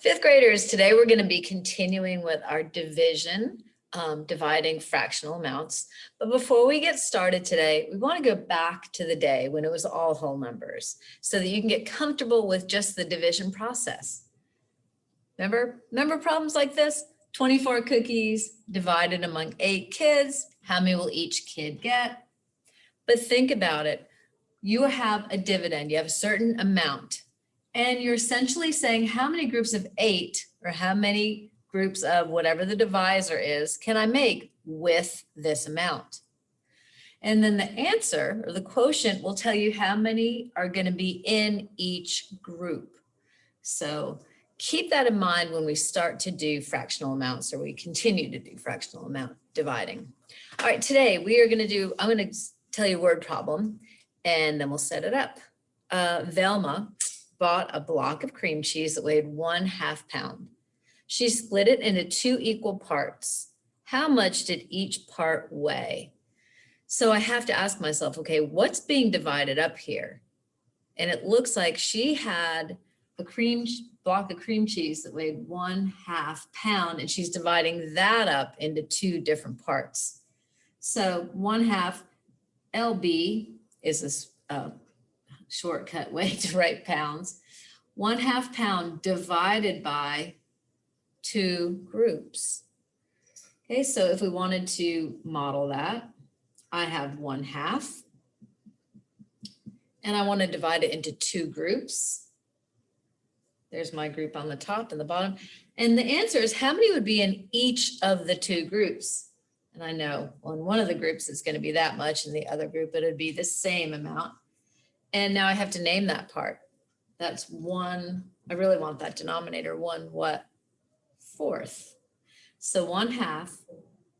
Fifth graders, today we're going to be continuing with our division, dividing fractional amounts. But before we get started today, we want to go back to the day when it was all whole numbers so that you can get comfortable with just the division process. Remember problems like this? 24 cookies divided among 8 kids. How many will each kid get? But think about it. You have a dividend. You have a certain amount. And you're essentially saying how many groups of 8 or how many groups of whatever the divisor is can I make with this amount? And then the answer or the quotient will tell you how many are going to be in each group. So keep that in mind when we start to do fractional amounts or we continue to do fractional amount dividing. All right, today we are going to I'm going to tell you a word problem and then we'll set it up. Velma bought a block of cream cheese that weighed 1/2 pound. She split it into 2 equal parts. How much did each part weigh? So I have to ask myself, okay, what's being divided up here? And it looks like she had a block of cream cheese that weighed 1/2 pound, and she's dividing that up into 2 different parts. So 1/2 LB is this shortcut way to write pounds. 1/2 pound divided by 2 groups. Okay, so if we wanted to model that, I have 1/2 and I want to divide it into 2 groups. There's my group on the top and the bottom. And the answer is how many would be in each of the 2 groups? And I know on one of the groups it's going to be that much, and the other group it would be the same amount. And now I have to name that part. That's 1, I really want that denominator, 1/4. So 1/2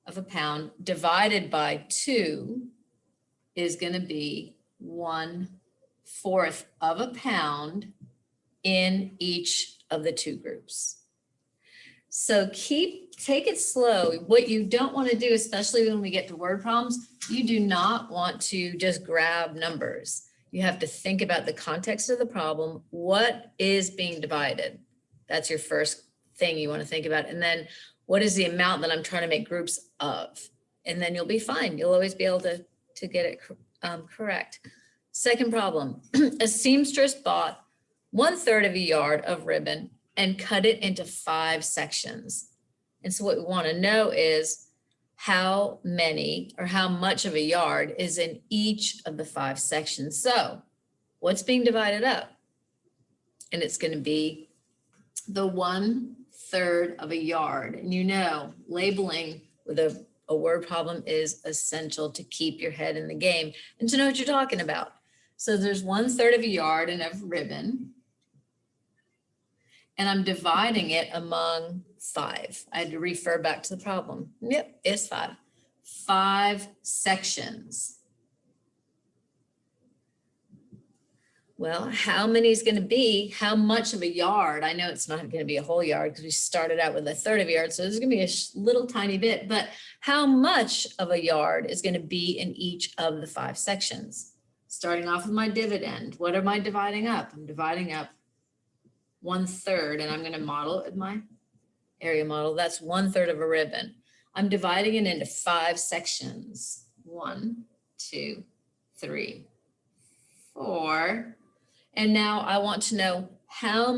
of a pound divided by 2 is going to be 1/4 of a pound in each of the 2 groups. So take it slow. What you don't want to do, especially when we get to word problems, you do not want to just grab numbers. You have to think about the context of the problem. What is being divided? That's your first thing you want to think about. And then what is the amount that I'm trying to make groups of? And then you'll be fine. You'll always be able to get it correct. Second problem, a seamstress bought 1/3 of a yard of ribbon and cut it into 5 sections. And so what we want to know is how many or how much of a yard is in each of the 5 sections. So what's being divided up? And it's going to be the 1/3 of a yard. And you know, labeling with a word problem is essential to keep your head in the game and to know what you're talking about. So there's 1/3 of a yard and of ribbon. And I'm dividing it among 5. I had to refer back to the problem. Yep, it's 5. 5 sections. Well, how many is going to be, how much of a yard? I know it's not going to be a whole yard because we started out with 1/3 of a yard. So there's going to be a little tiny bit, but how much of a yard is going to be in each of the 5 sections? Starting off with my dividend. What am I dividing up? I'm dividing up 1/3, and I'm going to model it with my area model. That's 1/3 of a ribbon. I'm dividing it into 5 sections. 1, 2, 3, 4. And now I want to know how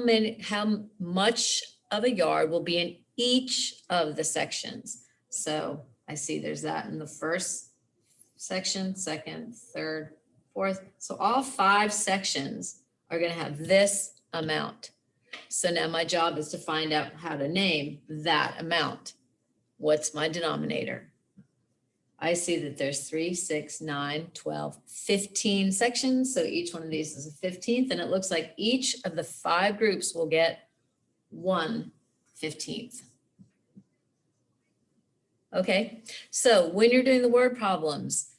much of a yard will be in each of the sections. So I see there's that in the first section, second, third, fourth. So all 5 sections are going to have this amount. So now my job is to find out how to name that amount. What's my denominator? I see that there's 3, 6, 9, 12, 15 sections. So each one of these is a 15th. And it looks like each of the 5 groups will get 1/15. Okay, so when you're doing the word problems,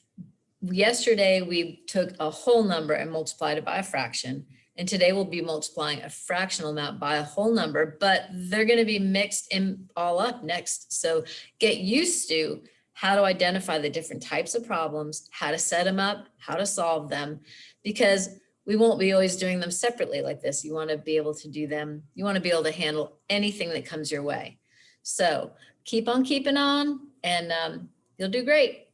yesterday we took a whole number and multiplied it by a fraction. And today we'll be multiplying a fractional amount by a whole number, but they're going to be mixed in all up next. So get used to how to identify the different types of problems, how to set them up, how to solve them, because we won't be always doing them separately like this. You want to be able to do them. You want to be able to handle anything that comes your way. So keep on keeping on, and you'll do great.